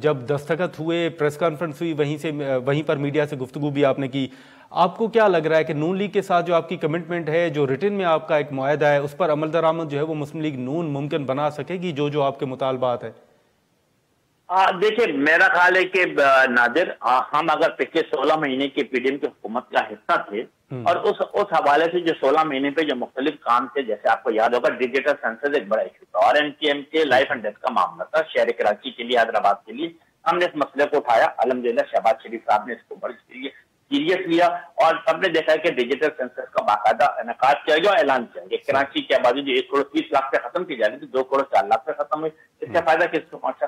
جب دستخط ہوئے، پریس کانفرنس ہوئی، وہیں پر میڈیا سے گفتگو بھی آپ نے کی. آپ کو کیا لگ رہا ہے کہ نون لیگ کے ساتھ جو آپ کی کمٹمنٹ ہے، جو ریٹن میں آپ کا ایک معاہدہ ہے، اس پر عمل درآمد جو ہے وہ مسلم لیگ نون ممکن بنا سکے گی جو آپ کے مطالبات ہیں؟ دیکھیں، میرا خیال ہے کہ نادر، ہم اگر پچھلے 16 مہینے کی پی ڈی ایم کی حکومت کا حصہ تھے اور اس حوالے سے جو 16 مہینے پہ جو مختلف کام تھے، جیسے آپ کو یاد ہوگا ڈیجیٹل سینسس ایک بڑا ایشو تھا اور این پی ایم کے لائف اینڈ ڈیتھ کا معاملہ تھا شہر کراچی کے لیے، حیدرآباد کے لیے. ہم نے اس مسئلے کو اٹھایا، الحمدللہ شہباز شریف صاحب نے اس کو بڑی سیریس لیا اور سب نے دیکھا کہ ڈیجیٹل سینسس کا باقاعدہ انعقاد کیا گیا اور اعلان کیا گیا. کراچی کی آبادی جو 1 کروڑ 30 لاکھ پہ ختم کی جا رہی تھی، 2 کروڑ 4 لاکھ پہ ختم ہوئی. اس کا فائدہ کس کو پہنچا؟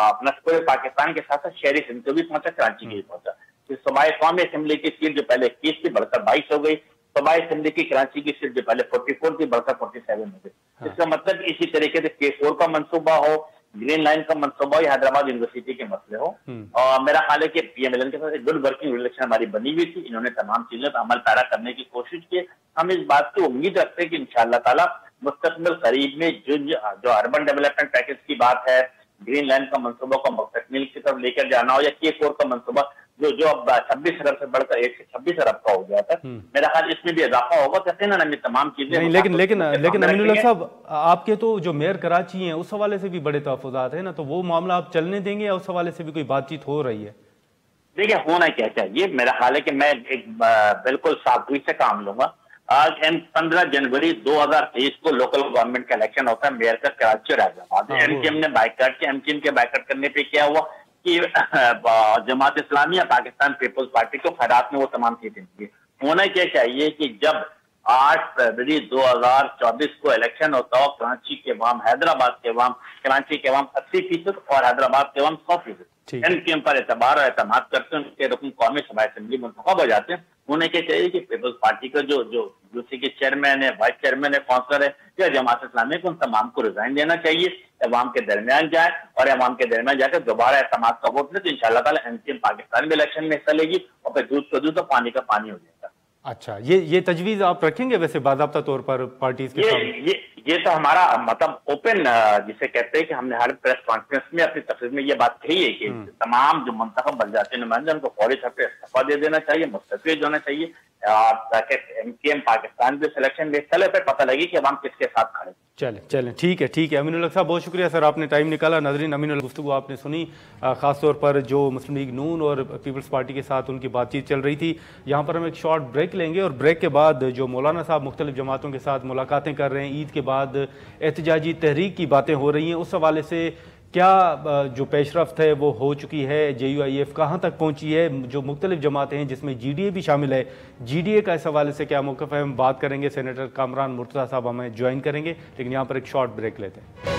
اپنا پورے پاکستان کے ساتھ ساتھ شہری سندھ کو بھی پہنچا، کراچی کے بھی پہنچا. صوبائی قومی اسمبلی کی سیٹ جو پہلے 21 تھی بڑھ کر 22 ہو گئی. صوبائی اسمبلی کی کراچی کی سیٹ جو پہلے 44 تھی بڑھ کر 47 ہو گئی. اس کا مطلب اسی طریقے سے K4 کا منصوبہ ہو، گرین لائن کا منصوبہ ہو یا حیدرآباد یونیورسٹی کے مسئلے ہو، اور میرا خیال ہے کہ پی ایم ایل این کے ساتھ ایک گڈ ورکنگ ریلیشن ہماری بنی ہوئی تھی. انہوں نے تمام چیزوں پر عمل پیرا کرنے کی کوشش کی. ہم اس بات کی امید رکھتے ہیں کہ انشاءاللہ تعالیٰ مستقبل قریب میں جو اربن ڈیولپمنٹ پیکج کی بات ہے، گرین لائن کا منصوبہ کو مستقبل کی طرف لے کر جانا ہو، یا K4 کا منصوبہ جو اب 26 ارب سے بڑھ کر 126 ارب کا ہو گیا تھا، میرا خیال اس میں بھی اضافہ ہوگا. یقیناً ہم یہ تمام چیزیں لیکن امین اللہ صاحب، آپ کے تو جو میئر کراچی ہیں اس حوالے سے بھی بڑے تحفظات ہیں نا، تو وہ معاملہ آپ چلنے دیں گے یا اس حوالے سے بھی کوئی بات چیت ہو رہی ہے؟ دیکھیں، ہونا کیا چاہیے، میرا خیال ہے کہ میں ایک بالکل سادگی سے کام لوں گا. آج 15 جنوری 2023 کو لوکل گورنمنٹ کا الیکشن ہوتا ہے، میئر کا کراچی اور حیدرآباد. ایم کیو ایم نے بائیکاٹ کیا. ایم کیو ایم کے بائیکاٹ کرنے پہ کیا ہوا کہ جماعت اسلامی یا پاکستان پیپلز پارٹی کو خیرات میں وہ تمام چیزیں دی. ہونا کیا چاہیے کہ جب 8 فروری 2024 کو الیکشن ہوتا ہو، کراچی کے عوام، حیدرآباد کے عوام، کراچی کے عوام 80% اور حیدرآباد کے عوام 100%. ایم کیو ایم پر اعتبار اور اعتماد کرتے ہیں، ان کے رکن قومی صوبائی اسمبلی منتخب ہو جاتے ہیں. ہونے کے چاہیے کہ پیپلز پارٹی کا جو دوسری کے چیئرمین ہے، وائس چیئرمین ہے، کونسلر ہے یا جماعت اسلامی کو، ان تمام کو ریزائن دینا چاہیے، عوام کے درمیان جائے اور عوام کے درمیان جا کر دوبارہ اعتماد کا ووٹ لے. تو انشاءاللہ تعالیٰ ایم کیو ایم پاکستان میں الیکشن میں حصہ لے گی اور پھر دودھ کا دودھ اور پانی کا پانی ہو جائے گا. اچھا، یہ تجویز آپ رکھیں گے ویسے باضابطہ طور پر پارٹیز کے سامنے؟ یہ تو ہمارا مطلب اوپن جسے کہتے ہیں کہ ہم نے ہر پریس کانفرنس میں اپنی تقریر میں یہ بات کہی ہے کہ تمام جو منتخب بن جاتے ہیں نمائندے، ان کو فوری طور پہ استعفیٰ دے دینا چاہیے، مستفید ہونا چاہیے، تاکہ ایم کیو ایم پاکستان بھی سلیکشن میں چلے، پھر پتہ لگے کہ عوام کس کے ساتھ کھڑے. چلیں ٹھیک ہے. امین الحق صاحب بہت شکریہ سر، آپ نے ٹائم نکالا. ناظرین، امین الحق گفتگو آپ نے سنی، خاص طور پر جو مسلم لیگ نون اور پیپلز پارٹی کے ساتھ ان کی بات چیت چل رہی تھی. یہاں پر ہم ایک شارٹ بریک لیں گے اور بریک کے بعد جو مولانا صاحب مختلف جماعتوں کے ساتھ ملاقاتیں کر رہے ہیں، عید کے بعد احتجاجی تحریک کی باتیں ہو رہی ہیں، اس حوالے سے کیا جو پیش رفت ہے وہ ہو چکی ہے، جے یو آئی ایف کہاں تک پہنچی ہے، جو مختلف جماعتیں ہیں جس میں جی ڈی اے بھی شامل ہے، جی ڈی اے کا اس حوالے سے کیا موقف ہے، ہم بات کریں گے. سینیٹر کامران مرتضیٰ صاحب ہمیں جوائن کریں گے، لیکن یہاں پر ایک شارٹ بریک لیتے ہیں.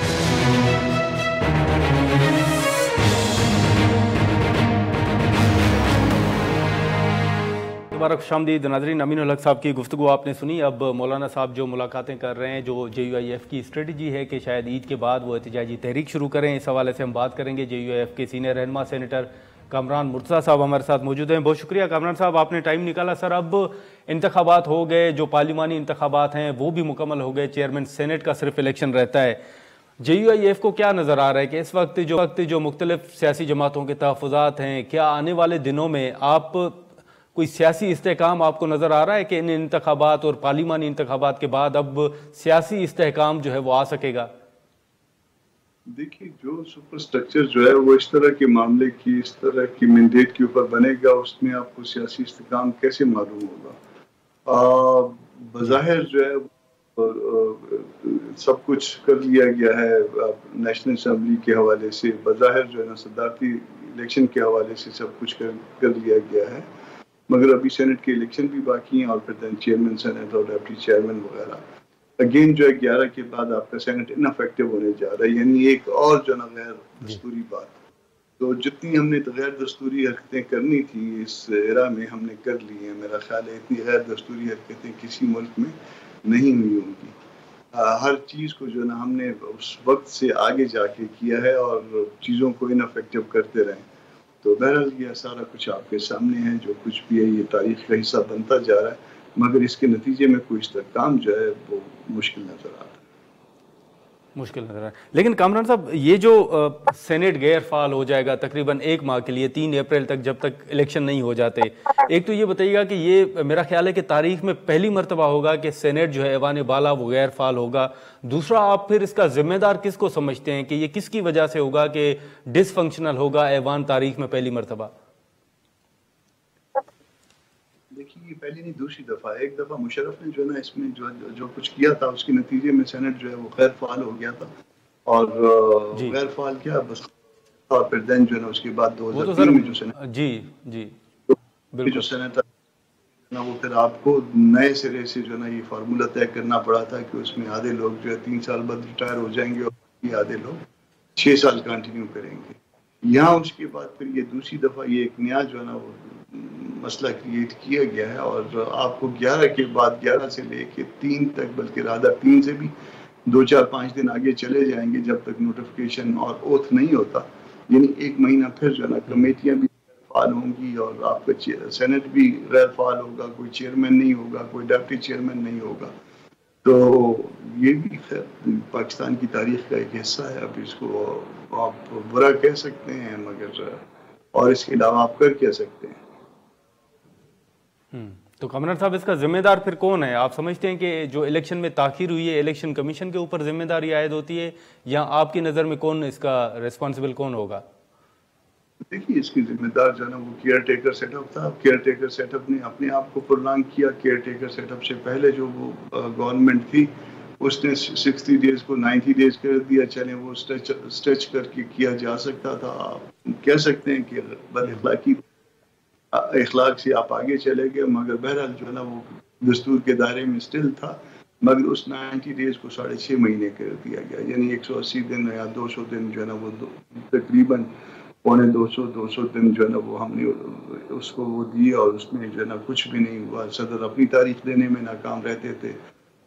دوبارہ خوش آمدید ناظرین. امین الحق صاحب کی گفتگو آپ نے سنی. اب مولانا صاحب جو ملاقاتیں کر رہے ہیں، جو جے یو آئی ایف کی اسٹریٹجی ہے کہ شاید عید کے بعد وہ احتجاجی تحریک شروع کریں، اس حوالے سے ہم بات کریں گے. جے یو آئی ایف کے سینئر رہنما سینیٹر کامران مرتضیٰ صاحب ہمارے ساتھ موجود ہیں. بہت شکریہ کامران صاحب، آپ نے ٹائم نکالا. سر، اب انتخابات ہو گئے، جو پارلیمانی انتخابات ہیں وہ بھی مکمل ہو گئے، چیئرمین سینٹ کا صرف الیکشن رہتا ہے. جے یو آئی ایف کو کیا نظر آ رہا ہے کہ اس وقت جو مختلف سیاسی جماعتوں کے تحفظات ہیں، کیا آنے والے دنوں میں آپ کوئی سیاسی استحکام آپ کو نظر آ رہا ہے کہ ان انتخابات اور پارلیمانی انتخابات کے بعد اب سیاسی استحکام جو ہے وہ آ سکے گا؟ دیکھیے، جو سپر سٹرکچر جو ہے وہ اس طرح کے معاملے کی، اس طرح کی مینڈیٹ کے اوپر بنے گا، اس میں آپ کو سیاسی استحکام کیسے معلوم ہوگا؟ بظاہر جو ہے سب کچھ کر لیا گیا ہے نیشنل اسمبلی کے حوالے سے، بظاہر جو ہے نا صدارتی الیکشن کے حوالے سے سب کچھ کر لیا گیا ہے، مگر ابھی سینٹ کے الیکشن بھی باقی ہیں اور پھر چیئرمین سینٹ اور ڈپٹی چیئرمین وغیرہ. اگین جو ہے 11 کے بعد آپ کا سینٹ ان افیکٹو ہونے جا رہا ہے، یعنی ایک اور جو نا غیر دستوری بات. تو جتنی ہم نے غیر دستوری حرکتیں کرنی تھی اس ایرا میں ہم نے کر لی ہیں. میرا خیال ہے اتنی غیر دستوری حرکتیں کسی ملک میں نہیں ہوئی ہوں گی. ہر چیز کو جو نا ہم نے اس وقت سے آگے جا کے کیا ہے اور چیزوں کو ان افیکٹو کرتے رہیں. تو بہرحال یہ سارا کچھ آپ کے سامنے ہے، جو کچھ بھی ہے یہ تاریخ کا حصہ بنتا جا رہا ہے. مگر اس کے نتیجے میں کوئی استحکام جو ہے وہ مشکل نظر آتا ہے. مشکل نظر ہے. لیکن کامران صاحب یہ جو سینٹ غیر فعال ہو جائے گا تقریباً 1 ماہ کے لیے 3 اپریل تک جب تک الیکشن نہیں ہو جاتے, ایک تو یہ بتائیے گا کہ یہ میرا خیال ہے کہ تاریخ میں پہلی مرتبہ ہوگا کہ سینٹ جو ہے ایوان بالا وہ غیر فعال ہوگا. دوسرا, آپ پھر اس کا ذمہ دار کس کو سمجھتے ہیں کہ یہ کس کی وجہ سے ہوگا کہ ڈس فنکشنل ہوگا ایوان تاریخ میں پہلی مرتبہ؟ دیکھیے یہ پہلی نہیں دوسری دفعہ. ایک دفعہ مشرف نے جو ہے نا اس میں جو کچھ کیا تھا اس کے نتیجے میں سینٹ جو ہے وہ غیر فعال ہو گیا تھا, اور غیر فعال کیا بس, اور پھر دین جو ہے نا اس کے بعد 2003 میں جو سینٹ جو سینٹ نا وہ پھر آپ کو نئے سرے سے جو ہے نا یہ فارمولہ طے کرنا پڑا تھا کہ اس میں آدھے لوگ جو ہے 3 سال بعد ریٹائر ہو جائیں گے اور آدھے لوگ 6 سال کنٹینیو کریں گے. یہاں اس کے بعد پھر یہ دوسری دفعہ یہ ایک نیا جو ہے نا وہ مسئلہ کریٹ کیا گیا ہے, اور آپ کو 11 کے بعد 11 سے لے کے 3 تک, بلکہ رادہ 3 سے بھی 2-4-5 دن آگے چلے جائیں گے جب تک نوٹیفیکیشن اور اوتھ نہیں ہوتا. یعنی 1 مہینہ پھر جو ہے نا کمیٹیاں بھی فعال ہوں گی اور آپ کا سینٹ بھی غیر فعال ہوگا, کوئی چیئرمین نہیں ہوگا, کوئی ڈپٹی چیئرمین نہیں ہوگا. تو یہ بھی پاکستان کی تاریخ کا ایک حصہ ہے. اب اس کو آپ برا کہہ سکتے ہیں مگر, اور اس کے علاوہ آپ کر کیا سکتے ہیں. تو کامران صاحب اس کا ذمہ دار پھر کون ہے؟ آپ سمجھتے ہیں کہ جو الیکشن میں تاخیر ہوئی ہے الیکشن کمیشن کے اوپر ذمہ داری عائد ہوتی ہے, یا آپ کی نظر میں کون اس کا ریسپانسبل کون ہوگا؟ دیکھیے اس کی ذمہ دار جو ہے نا وہ کیئر ٹیکر سیٹ اپ تھا. کیئر ٹیکر سیٹ اپ نے اپنے آپ کو پرلانگ کیا. کیئر ٹیکر سیٹ اپ سے پہلے جو وہ گورنمنٹ تھی اس نے 60 ڈیز کو 90 ڈیز کر دیا. چلیں وہ اسٹریچ کر کے کیا جا سکتا تھا. آپ کہہ سکتے ہیں کہ بد اخلاق سے آپ آگے چلے گئے, مگر بہرحال جو ہے نا وہ دستور کے دائرے میں اسٹل تھا. مگر اس 90 ڈیز کو 6.5 مہینے کر دیا گیا. یعنی 180 دن یا 200 دن جو ہے نا وہ تقریباً 200 دن جو ہے نا وہ ہم نے اس کو وہ دیا, اور اس میں جو ہے نا کچھ بھی نہیں ہوا. صدر اپنی تاریخ دینے میں ناکام رہتے تھے,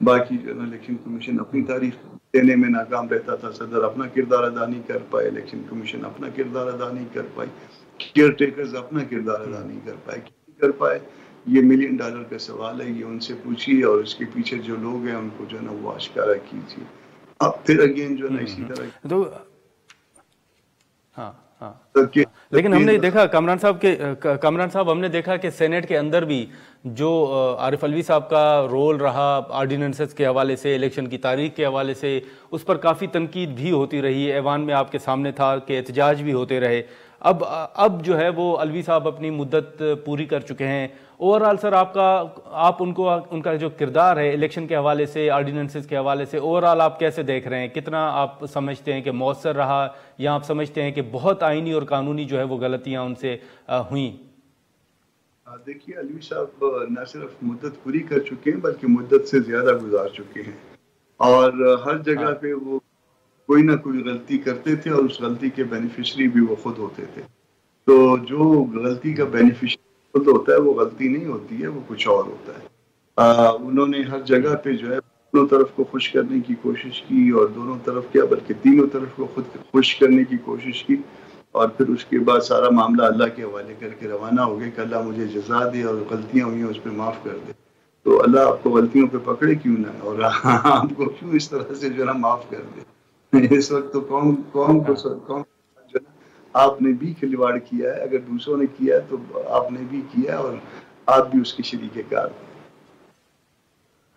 باقی جو ہے نا الیکشن کمیشن اپنی تاریخ دینے میں ناکام رہتا تھا. صدر اپنا کردار ادا نہیں کر پائے, الیکشن کمیشن اپنا کردار ادا نہیں کر پائی, کیئر ٹیکرز اپنا کردار ادا نہیں کر پائے. یہ $1 ملین کا سوال ہے, یہ ان سے پوچھیے, اور اس کے پیچھے جو لوگ ہیں ان کو جو ہے نا وہ آشکارا کیجیے. اب پھر اگین جو ہے نا اسی طرح تو لیکن ہم نے دیکھا کامران صاحب ہم نے دیکھا کہ سینٹ کے اندر بھی جو عارف علوی صاحب کا رول رہا آرڈیننسز کے حوالے سے, الیکشن کی تاریخ کے حوالے سے, اس پر کافی تنقید بھی ہوتی رہی. ایوان میں آپ کے سامنے تھا کہ احتجاج بھی ہوتے رہے. اب جو ہے وہ علوی صاحب اپنی مدت پوری کر چکے ہیں. اوورآل سر آپ ان کا جو کردار ہے الیکشن کے حوالے سے, آرڈیننسز کے حوالے سے, اوورآل آپ کیسے دیکھ رہے ہیں؟ کتنا آپ سمجھتے ہیں کہ مؤثر رہا, یا آپ سمجھتے ہیں کہ بہت آئینی اور قانونی جو ہے وہ غلطیاں ان سے ہوئیں؟ دیکھیے علوی صاحب نہ صرف مدت پوری کر چکے ہیں بلکہ مدت سے زیادہ گزار چکے ہیں, اور ہر جگہ پہ وہ کوئی نہ کوئی غلطی کرتے تھے, اور اس غلطی کے بینیفیشری بھی وہ خود ہوتے تھے. تو جو غلطی کا بینیفیشری خود ہوتا ہے وہ غلطی نہیں ہوتی ہے, وہ کچھ اور ہوتا ہے. انہوں نے ہر جگہ پہ جو ہے دونوں طرف کو خوش کرنے کی کوشش کی, اور دونوں طرف کیا بلکہ تینوں طرف کو خود خوش کرنے کی کوشش کی, اور پھر اس کے بعد سارا معاملہ اللہ کے حوالے کر کے روانہ ہو گئے کہ اللہ مجھے جزا دے اور غلطیاں ہوئی ہیں اس پہ معاف کر دے. تو اللہ آپ کو غلطیوں پہ پکڑے کیوں نہ, اور آپ کو کیوں اس طرح سے جو ہے نا معاف کر دے. اس وقت تو قوم کو آپ نے بھی کھلواڑ کیا ہے, اگر دوسروں نے کیا ہے تو آپ نے بھی کیا ہے, اور آپ بھی اس کے شریک کار ہیں.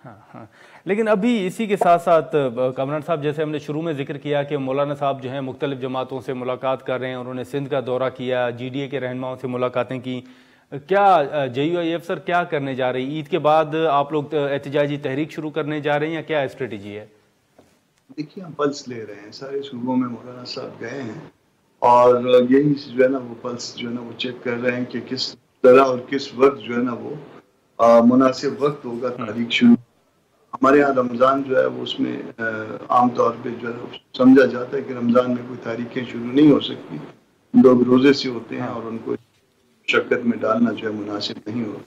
ہاں لیکن ابھی اسی کے ساتھ ساتھ کامران صاحب, جیسے ہم نے شروع میں ذکر کیا کہ مولانا صاحب جو ہیں مختلف جماعتوں سے ملاقات کر رہے ہیں, انہوں نے سندھ کا دورہ کیا, جی ڈی اے کے رہنماؤں سے ملاقاتیں کی. کیا JUIF سر کیا کرنے جا رہی؟ عید کے بعد آپ لوگ احتجاجی تحریک شروع کرنے جا رہے ہیں, یا کیا اسٹریٹجی ہے؟ دیکھیے ہم پلس لے رہے ہیں, سارے صوبوں میں مولانا صاحب گئے ہیں, اور یہی جو ہے نا وہ پلس جو ہے نا وہ چیک کر رہے ہیں کہ کس طرح اور کس وقت جو ہے نا وہ مناسب وقت ہوگا تاریخ شروع. ہمارے یہاں رمضان جو ہے وہ اس میں عام طور پہ جو ہے سمجھا جاتا ہے کہ رمضان میں کوئی تاریخیں شروع نہیں ہو سکتی, لوگ روزے سے ہوتے ہیں, اور ان کو مشقت میں ڈالنا جو ہے مناسب نہیں ہوتا.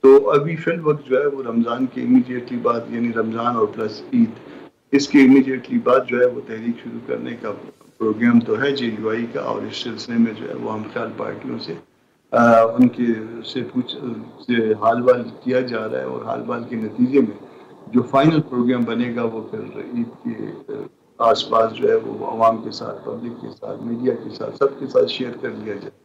تو ابھی فی الوقت جو ہے وہ رمضان کے امیڈیٹلی بعد, یعنی رمضان اور پلس عید, اس کے امیڈیٹلی بعد جو ہے وہ تحریک شروع کرنے کا پروگرام تو ہے JUI کا, اور اس سلسلے میں جو ہے وہ ہم خیال پارٹیوں سے ان کے سے حال وال کیا جا رہا ہے، اور حال وال کے نتیجے میں جو فائنل پروگرام بنے گا وہ پھر عید کے آس پاس جو ہے وہ عوام کے ساتھ، پبلک کے ساتھ، میڈیا کے ساتھ، سب کے ساتھ شیئر کر لیا جائے۔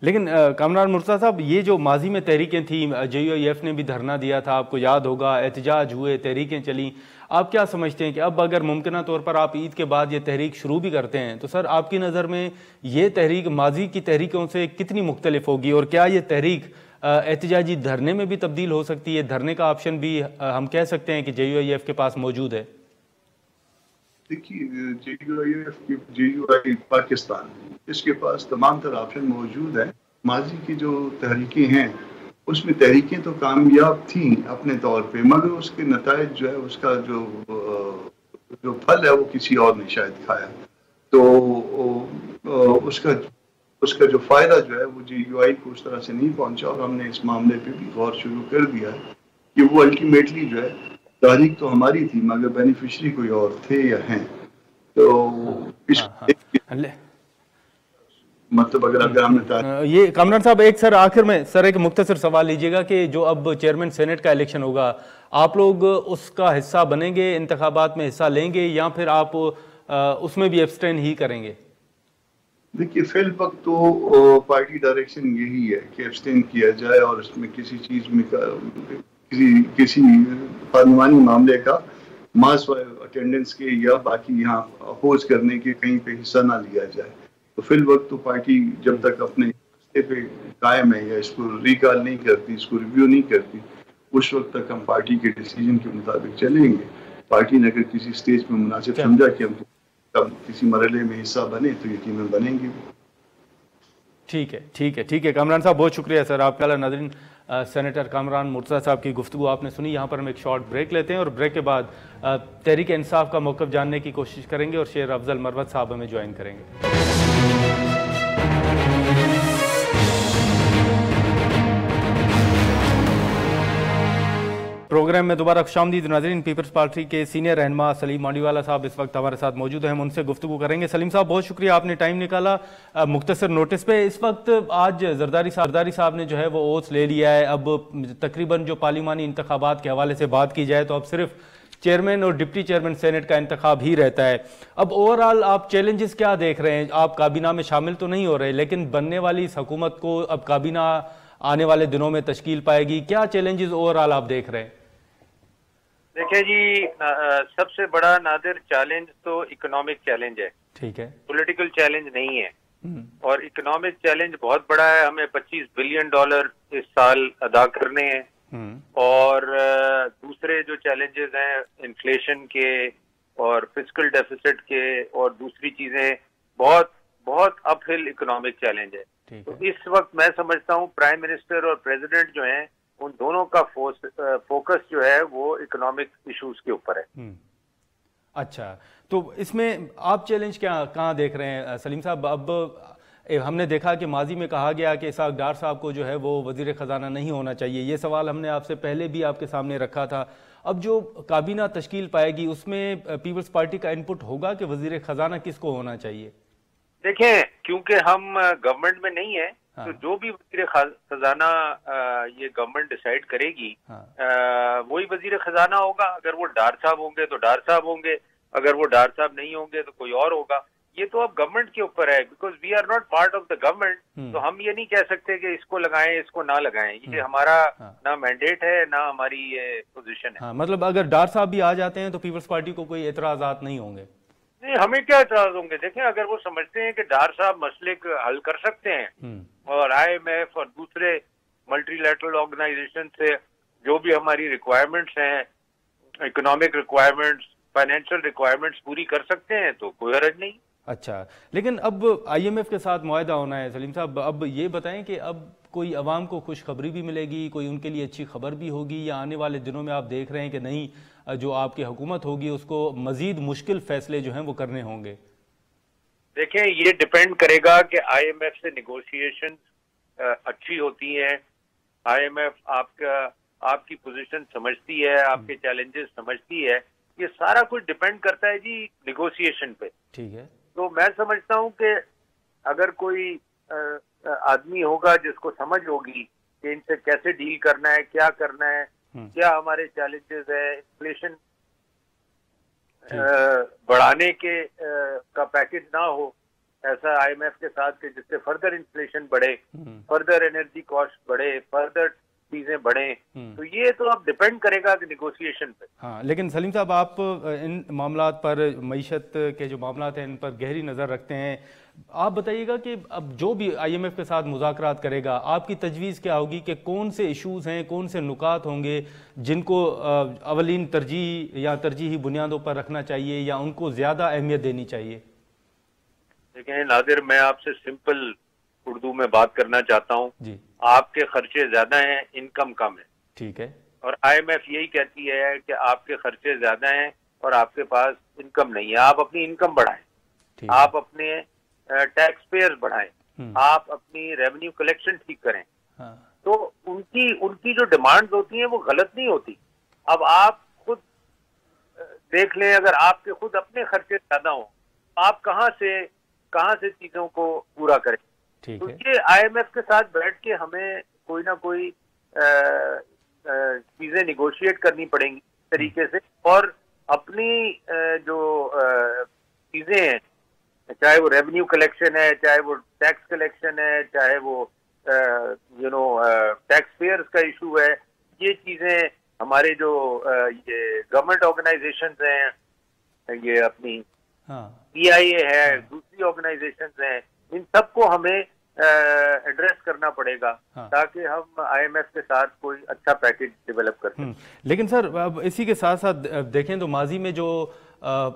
لیکن کامران مرتضیٰ صاحب، یہ جو ماضی میں تحریکیں تھیں، JUIF نے بھی دھرنا دیا تھا، آپ کو یاد ہوگا، احتجاج ہوئے، تحریکیں چلیں، آپ کیا سمجھتے ہیں کہ اب اگر ممکنہ طور پر آپ عید کے بعد یہ تحریک شروع بھی کرتے ہیں تو سر آپ کی نظر میں یہ تحریک ماضی کی تحریکوں سے کتنی مختلف ہوگی، اور کیا یہ تحریک احتجاجی دھرنے میں بھی تبدیل ہو سکتی ہے؟ دھرنے کا آپشن بھی ہم کہہ سکتے ہیں کہ JUIF کے پاس موجود ہے؟ دیکھیے JUI پاکستان، اس کے پاس تمام تر آپشن موجود ہیں۔ ماضی کی جو تحریکیں ہیں اس میں تحریکیں تو کامیاب تھیں اپنے طور پہ، مگر اس کے نتائج جو ہے، اس کا جو پھل ہے وہ کسی اور نے شاید کھایا، تو اس کا جو فائدہ جو ہے وہ JUI کو اس طرح سے نہیں پہنچا، اور ہم نے اس معاملے پہ بھی غور شروع کر دیا ہے کہ وہ الٹیمیٹلی جو ہے تحریک تو ہماری تھی مگر بینیفیشری کوئی اور تھے یا ہیں۔ تو مطلب اگر ہم نے یہ کامران صاحب ایک سر آخر میں سر ایک مختصر سوال لیجیے گا کہ جو اب چیئرمین سینٹ کا الیکشن ہوگا، آپ لوگ اس کا حصہ بنیں گے، انتخابات میں حصہ لیں گے، یا پھر آپ اس میں بھی ایبسٹین ہی کریں گے؟ دیکھیے فی الوقت تو پارٹی ڈائریکشن یہی ہے کہ ایبسٹین کیا جائے، اور اس میں کسی چیز میں کسی پارلیمانی معاملے کا ماس اٹینڈنس کے یا باقی یہاں اپوز کرنے کے کہیں پہ حصہ نہ لیا جائے۔ تو فی الوقت تو پارٹی جب تک اپنے راستے پہ قائم ہے یا اس کو ریکال نہیں کرتی، اس کو ریویو نہیں کرتی، اس وقت تک ہم پارٹی کے ڈیسیجن کے مطابق چلیں گے۔ پارٹی نے اگر کسی سٹیج میں مناسب سمجھا کہ ہم کسی مرحلے میں حصہ بنے تو یقیناً بنیں گے۔ ٹھیک ہے کامران صاحب، بہت شکریہ سر آپ کا۔ ناظرین، سینیٹر کامران مرتضیٰ صاحب کی گفتگو آپ نے سنی۔ یہاں پر ہم ایک شارٹ بریک لیتے ہیں، اور بریک کے بعد تحریک انصاف کا موقف جاننے کی کوشش کریں گے، اور شیر افضل مروت صاحب ہمیں جوائن کریں گے۔ پروگرام میں دوبارہ خوش آمدید ناظرین۔ پیپلز پارٹی کے سینئر رہنما سلیم مانڈی والا صاحب اس وقت ہمارے ساتھ موجود ہیں، ہم ان سے گفتگو کریں گے۔ سلیم صاحب بہت شکریہ، آپ نے ٹائم نکالا مختصر نوٹس پہ۔ اس وقت آج زرداری صاحب نے جو ہے وہ اوتھ لے لیا ہے۔ اب تقریباً جو پارلیمانی انتخابات کے حوالے سے بات کی جائے تو اب صرف چیئرمین اور ڈپٹی چیئرمین سینٹ کا انتخاب ہی رہتا ہے۔ اب اوورآل آپ چیلنجز کیا دیکھ رہے ہیں؟ آپ کابینہ میں شامل تو نہیں ہو رہے، لیکن بننے والی اس حکومت کو اب کابینہ آنے والے دنوں میں تشکیل پائے گی، کیا چیلنجز اوورآل آپ دیکھ رہے ہیں؟ دیکھیں جی، سب سے بڑا نادر چیلنج تو اکنامک چیلنج ہے، ٹھیک ہے، پولیٹیکل چیلنج نہیں ہے، اور اکنامک چیلنج بہت بڑا ہے۔ ہمیں $25 بلین اس سال ادا کرنے ہیں، اور دوسرے جو چیلنجز ہیں انفلیشن کے اور فسکل ڈیفیسٹ کے اور دوسری چیزیں، بہت بہت اپ ہل اکنامک چیلنج ہے۔ تو اس وقت میں سمجھتا ہوں پرائم منسٹر اور پریزیڈنٹ جو ہیں ان دونوں کا فوکس جو ہے وہ اکنامک ایشوز کے اوپر ہے۔ اچھا، تو اس میں آپ چیلنج کہاں دیکھ رہے ہیں سلیم صاحب؟ اب ہم نے دیکھا کہ ماضی میں کہا گیا کہ اسحاق ڈار صاحب کو جو ہے وہ وزیر خزانہ نہیں ہونا چاہیے، یہ سوال ہم نے آپ سے پہلے بھی آپ کے سامنے رکھا تھا۔ اب جو کابینہ تشکیل پائے گی اس میں پیپلز پارٹی کا انپٹ ہوگا کہ وزیر خزانہ کس کو ہونا چاہیے؟ دیکھیں، کیونکہ ہم گورنمنٹ میں نہیں ہیں تو جو بھی وزیر خزانہ یہ گورنمنٹ ڈیسائیڈ کرے گی وہی وزیر خزانہ ہوگا۔ اگر وہ ڈار صاحب ہوں گے تو ڈار صاحب ہوں گے، اگر وہ ڈار صاحب نہیں ہوں گے تو کوئی اور ہوگا۔ یہ تو اب گورنمنٹ کے اوپر ہے، because we are not part of the government, تو ہم یہ نہیں کہہ سکتے کہ اس کو لگائیں اس کو نہ لگائیں، یہ ہمارا نہ مینڈیٹ ہے نہ ہماری یہ پوزیشن ہے۔ مطلب اگر ڈار صاحب بھی آ جاتے ہیں تو پیپلز پارٹی کو کوئی اعتراضات نہیں ہوں گے؟ نہیں، ہمیں کیا اعتراض ہوں گے؟ دیکھیں، اگر وہ سمجھتے ہیں کہ ڈار صاحب مسئلے کو حل کر سکتے ہیں اور IMF اور دوسرے ملٹی لیٹرل آرگنائزیشن سے جو بھی ہماری ریکوائرمنٹس ہیں، اکنامک ریکوائرمنٹس، فائنینشیل ریکوائرمنٹس پوری کر سکتے ہیں تو کوئی حرج نہیں۔ اچھا، لیکن اب IMF کے ساتھ معاہدہ ہونا ہے سلیم صاحب، اب یہ بتائیں کہ اب کوئی عوام کو خوشخبری بھی ملے گی، کوئی ان کے لیے اچھی خبر بھی ہوگی، یا آنے والے دنوں میں آپ دیکھ رہے ہیں کہ نہیں جو آپ کی حکومت ہوگی اس کو مزید مشکل فیصلے جو ہیں وہ کرنے ہوں گے؟ دیکھیں، یہ ڈیپینڈ کرے گا کہ IMF سے نیگوشیشن اچھی ہوتی ہیں، IMF آپ کی پوزیشن سمجھتی ہے، آپ کے چیلنجز سمجھتی ہے، یہ سارا کچھ ڈیپینڈ کرتا ہے جی نیگوشیشن پہ۔ ٹھیک ہے، تو میں سمجھتا ہوں کہ اگر کوئی آدمی ہوگا جس کو سمجھ ہوگی کہ ان سے کیسے ڈیل کرنا ہے، کیا کرنا ہے، کیا ہمارے چیلنجز ہے، انفلیشن بڑھانے کے کا پیکج نہ ہو ایسا آئی ایم ایف کے ساتھ کہ جس سے فردر انفلیشن بڑھے، فردر انرجی کاسٹ بڑھے، فردر چیزیں بڑھیں، تو یہ تو اب ڈیپینڈ کرے گا کہ نیگوسیشن پہ. ہاں لیکن سلیم صاحب آپ ان معاملات پر، معیشت کے جو معاملات ہیں ان پر گہری نظر رکھتے ہیں. آپ بتائیے گا کہ اب جو بھی آئی ایم ایف کے ساتھ مذاکرات کرے گا، آپ کی تجویز کیا ہوگی کہ کون سے ایشوز ہیں، کون سے نکات ہوں گے جن کو اولین ترجیح یا ترجیحی بنیادوں پر رکھنا چاہیے یا ان کو زیادہ اہمیت دینی چاہیے؟ دیکھیں ناظر، میں آپ سے سمپل اردو میں بات کرنا چاہتا ہوں. جی. آپ کے خرچے زیادہ ہیں، انکم کم ہے. ٹھیک ہے. اور آئی ایم ایف یہی کہتی ہے کہ آپ کے خرچے زیادہ ہیں اور آپ کے پاس انکم نہیں ہے. آپ اپنی انکم بڑھائیں، آپ اپنے ٹیکس پیئر بڑھائیں، آپ اپنی ریونیو کلیکشن ٹھیک کریں. تو ان کی جو ڈیمانڈز ہوتی ہیں وہ غلط نہیں ہوتی. اب آپ خود دیکھ لیں، اگر آپ کے خود اپنے خرچے زیادہ ہوں، آپ کہاں سے چیزوں کو پورا کریں. تو یہ آئی ایم ایف کے ساتھ بیٹھ کے ہمیں کوئی نہ کوئی چیزیں نیگوشیٹ کرنی پڑیں گی اس طریقے سے، اور اپنی جو چیزیں ہیں، چاہے وہ ریونیو کلیکشن ہے، چاہے وہ ٹیکس کلیکشن ہے، چاہے وہ ٹیکس پیئرز کا ایشو ہے، یہ چیزیں ہمارے جو یہ گورنمنٹ آرگنائزیشنز ہیں، یہ اپنی پی آئی اے ہے، دوسری آرگنائزیشنز ہیں، ان سب کو ہمیں ایڈریس کرنا پڑے گا تاکہ ہم آئی ایم ایف کے ساتھ کوئی اچھا پیکج ڈیولپ کر سکیں. لیکن سر اب اسی کے ساتھ ساتھ دیکھیں تو ماضی میں جو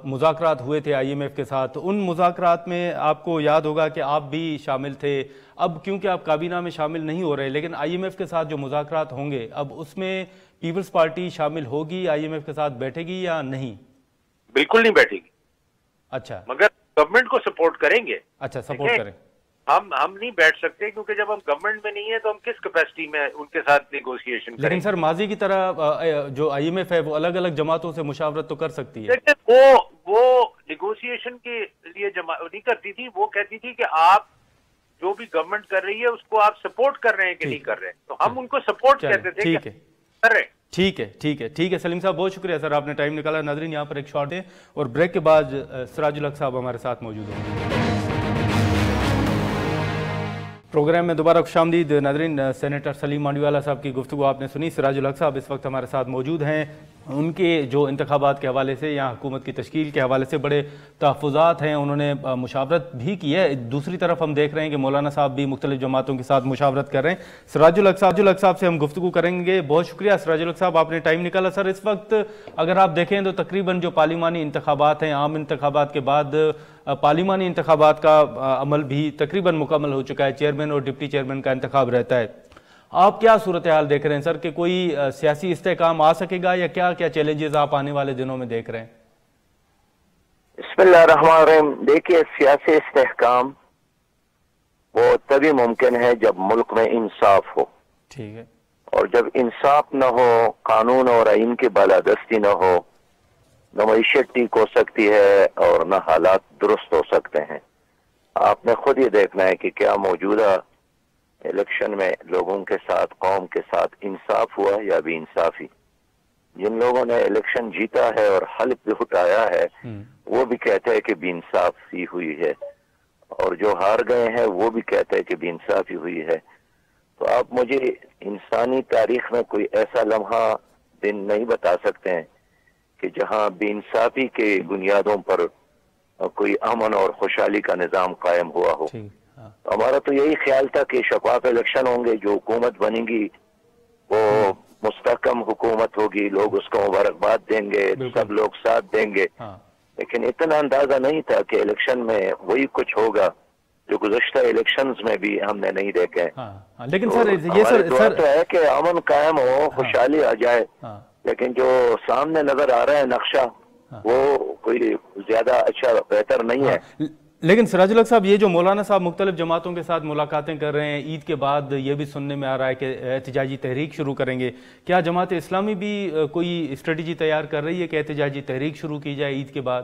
مذاکرات ہوئے تھے آئی ایم ایف کے ساتھ، ان مذاکرات میں آپ کو یاد ہوگا کہ آپ بھی شامل تھے. اب کیونکہ آپ کابینہ میں شامل نہیں ہو رہے، لیکن آئی ایم ایف کے ساتھ جو مذاکرات ہوں گے اب اس میں پیپلز پارٹی شامل ہوگی، آئی ایم ایف کے ساتھ بیٹھے گی یا نہیں؟ بالکل نہیں بیٹھے گی. اچھا. مگر گورنمنٹ کو سپورٹ کریں گے. اچھا، سپورٹ کریں. ہم نہیں بیٹھ سکتے کیونکہ جب ہم گورنمنٹ میں نہیں ہیں تو ہم کس کیپیسٹی میں ان کے ساتھ نیگوشیشن کریں. لیکن سر ماضی کی طرح جو آئی ایم ایف ہے وہ الگ الگ جماعتوں سے مشاورت تو کر سکتی ہے. لیکن وہ نیگوشیشن کے لیے نہیں کرتی تھی، وہ کہتی تھی کہ آپ جو بھی گورنمنٹ کر رہی ہے اس کو آپ سپورٹ کر رہے ہیں کہ نہیں کر رہے. تو ہم ان کو سپورٹ کہتے تھے. ٹھیک ہے، کر رہے. ٹھیک ہے سلیم صاحب، بہت شکریہ سر، آپ نے ٹائم نکالا. ناظرین یہاں پر ایک شارٹ ہے اور بریک کے بعد سراج الحق صاحب ہمارے ساتھ موجود ہیں. پروگرام میں دوبارہ خوش آمدید. ناظرین، سینیٹر سلیم مانڈیوالا صاحب کی گفتگو آپ نے سنی. سراج الحق صاحب اس وقت ہمارے ساتھ موجود ہیں. ان کے جو انتخابات کے حوالے سے یا حکومت کی تشکیل کے حوالے سے بڑے تحفظات ہیں، انہوں نے مشاورت بھی کی ہے. دوسری طرف ہم دیکھ رہے ہیں کہ مولانا صاحب بھی مختلف جماعتوں کے ساتھ مشاورت کر رہے ہیں. سراج الحق صاحب سے ہم گفتگو کریں گے. بہت شکریہ سراج الحق صاحب، آپ نے ٹائم نکالا. سر اس وقت اگر آپ دیکھیں تو تقریباً جو پارلیمانی انتخابات ہیں، عام انتخابات کے بعد پارلیمانی انتخابات کا عمل بھی تقریباً مکمل ہو چکا ہے. چیئرمین اور ڈپٹی چیئرمین کا انتخاب رہتا ہے. آپ کیا صورتحال دیکھ رہے ہیں سر کہ کوئی سیاسی استحکام آ سکے گا یا کیا چیلنجز آپ آنے والے دنوں میں دیکھ رہے ہیں؟ بسم اللہ الرحمن الرحیم. دیکھیے، سیاسی استحکام وہ تبھی ممکن ہے جب ملک میں انصاف ہو. ٹھیک ہے. اور جب انصاف نہ ہو، قانون اور آئین کی بالادستی نہ ہو، نہ معیشت ٹھیک ہو سکتی ہے اور نہ حالات درست ہو سکتے ہیں. آپ نے خود یہ دیکھنا ہے کہ کیا موجودہ الیکشن میں لوگوں کے ساتھ، قوم کے ساتھ انصاف ہوا یا بھی انصافی. جن لوگوں نے الیکشن جیتا ہے اور حلف بھی اٹھایا ہے وہ بھی کہتے ہیں کہ بھی انصافی ہوئی ہے، اور جو ہار گئے ہیں وہ بھی کہتے ہیں کہ بھی انصافی ہوئی ہے. تو آپ مجھے انسانی تاریخ میں کوئی ایسا لمحہ دن نہیں بتا سکتے ہیں کہ جہاں بے انصافی کے بنیادوں پر کوئی امن اور خوشحالی کا نظام قائم ہوا ہو. ہمارا تو یہی خیال تھا کہ شفاف الیکشن ہوں گے، جو حکومت بنے گی وہ مستحکم حکومت ہوگی، لوگ اس کو مبارکباد دیں گے، سب لوگ ساتھ دیں گے. لیکن اتنا اندازہ نہیں تھا کہ الیکشن میں وہی کچھ ہوگا جو گزشتہ الیکشنز میں بھی ہم نے نہیں دیکھے. لیکن سر یہ دعا تو ہے کہ امن قائم ہو، خوشحالی آ جائے. لیکن جو سامنے نظر آ رہا ہے نقشہ وہ کوئی زیادہ اچھا بہتر نہیں ہے. لیکن سراج الحق صاحب، یہ جو مولانا صاحب مختلف جماعتوں کے ساتھ ملاقاتیں کر رہے ہیں، عید کے بعد یہ بھی سننے میں آ رہا ہے کہ احتجاجی تحریک شروع کریں گے. کیا جماعت اسلامی بھی کوئی اسٹریٹجی تیار کر رہی ہے کہ احتجاجی تحریک شروع کی جائے عید کے بعد؟